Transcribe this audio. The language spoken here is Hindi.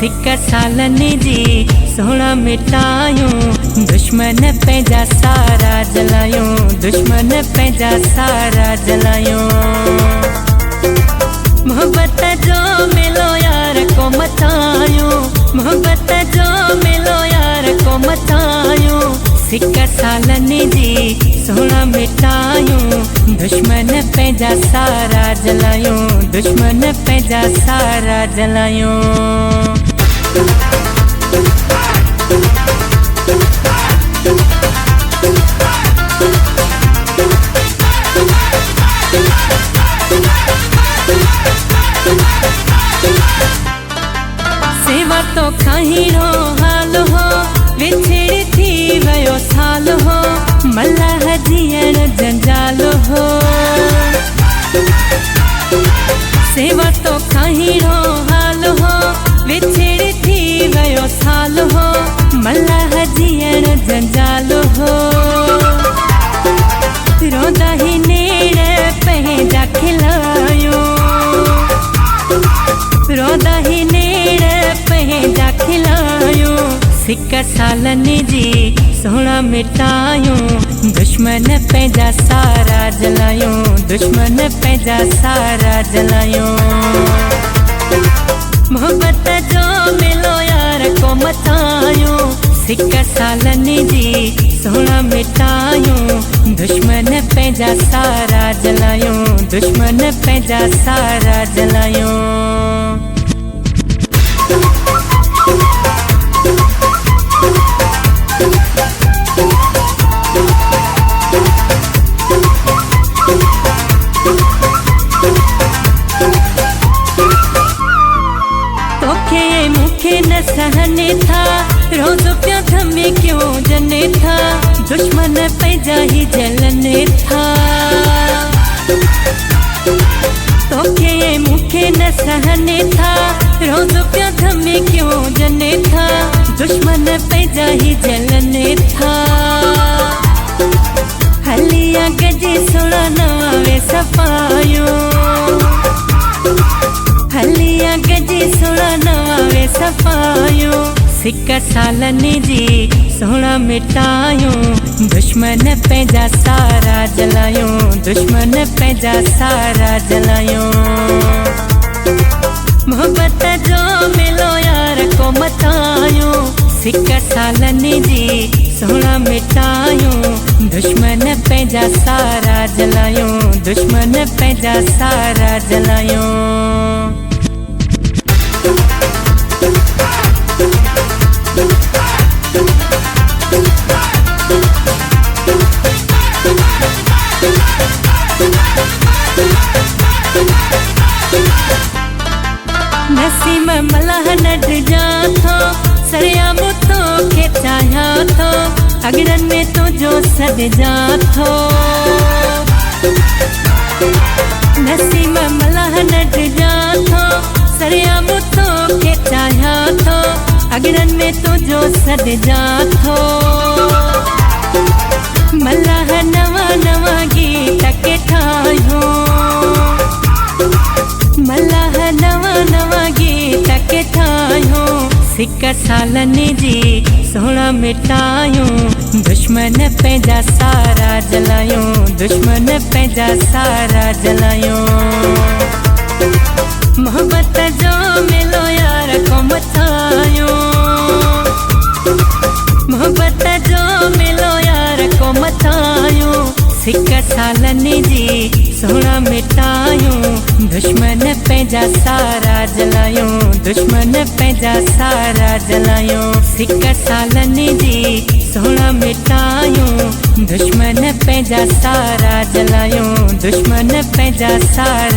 सिक सालनी जी सोना मिटायूं, दुश्मन पंहिंजा सारा जलायूं, दुश्मन पंहिंजा सारा जलायूं। मोहब्बत जो मिलो यार को मचायूं, मोहब्बत जो मिलो यार को मचायूं। सिक सालनी जी सोना मिटायूं, दुश्मन पंहिंजा सारा जलायूं, दुश्मन पंहिंजा सारा जलायूं। सेवा तो खाहीणो हाल हो, विछड़ थी वयो साल हो, मल्लाह जीअण जंजाल हो। सेवा तो खाहीणो हाल हो, विछड़ थी वयो साल हो, मल्लाह जीअण जंजाल हो। रोंदा ही नेड़ पंहिंजा खिलायूं, रोंदा ही नेड़ पंहिंजा खिलायूं। सिक सालनी जी सोना मिटायूं, दुश्मन पंहिंजा सारा जलायूं, दुश्मन पंहिंजा सारा जलायूं। मोहब्बत जो मिलो यार को मचायूं, सिक सालनी जी सोना मिटायूं, दुश्मन पंहिंजा सारा जलायूं, दुश्मन पंहिंजा सारा जलायूं। तोखे मुखे न सहने था, रोज प्या थमे क्यों जने था, दुश्मन पंहिंजा ही जलने था। तोखे मुखे न सहने था, रोज प्या थमे क्यों जने था, दुश्मन पंहिंजा ही जलने था। हलिया गजे सोना नवावे सफायूं, हलिया गजे सोना नवावे सफायूं। सिक सालनी जी सोना मिटायूं, दुश्मन पंहिंजा सारा जलायूं, दुश्मन पंहिंजा सारा जलायूं। मोहब्बत जो मिलो यार को मचायूं, सिक सालनी जी सोना मिटायूं, दुश्मन पंहिंजा सारा जलायूं, दुश्मन पंहिंजा सारा जलायूं। नसीम मल्लाह नड जा थो, सरियाम तो के चाहिया थो, अगरन में तो जो सद जा थो। नसीम मल्लाह नड जा थो, सरियाम तो के चाहिया थो, अगरन में तो जो सद जा थो। मल्लाह नवा नवा गीत के ठायो, मल्लाह नवा नवा गीत के ठायो। सिक सालनी जी सोना मिटायूं, दुश्मन पंहिंजा सारा जलायूं, दुश्मन पंहिंजा सारा जलायूं। मोहब्बत जो मिलो यार को मचायूं, मोहब्बत जो मिलो यार को मचायूं। सिक सालनी जी सोना मिटायूं, दुश्मन पंहिंजा सारा जलायूं, दुश्मन पंहिंजा सारा जलायूं। सिक सालनी जी सोना मिटायूं, दुश्मन पंहिंजा सारा जलायूं, दुश्मन पंहिंजा सारा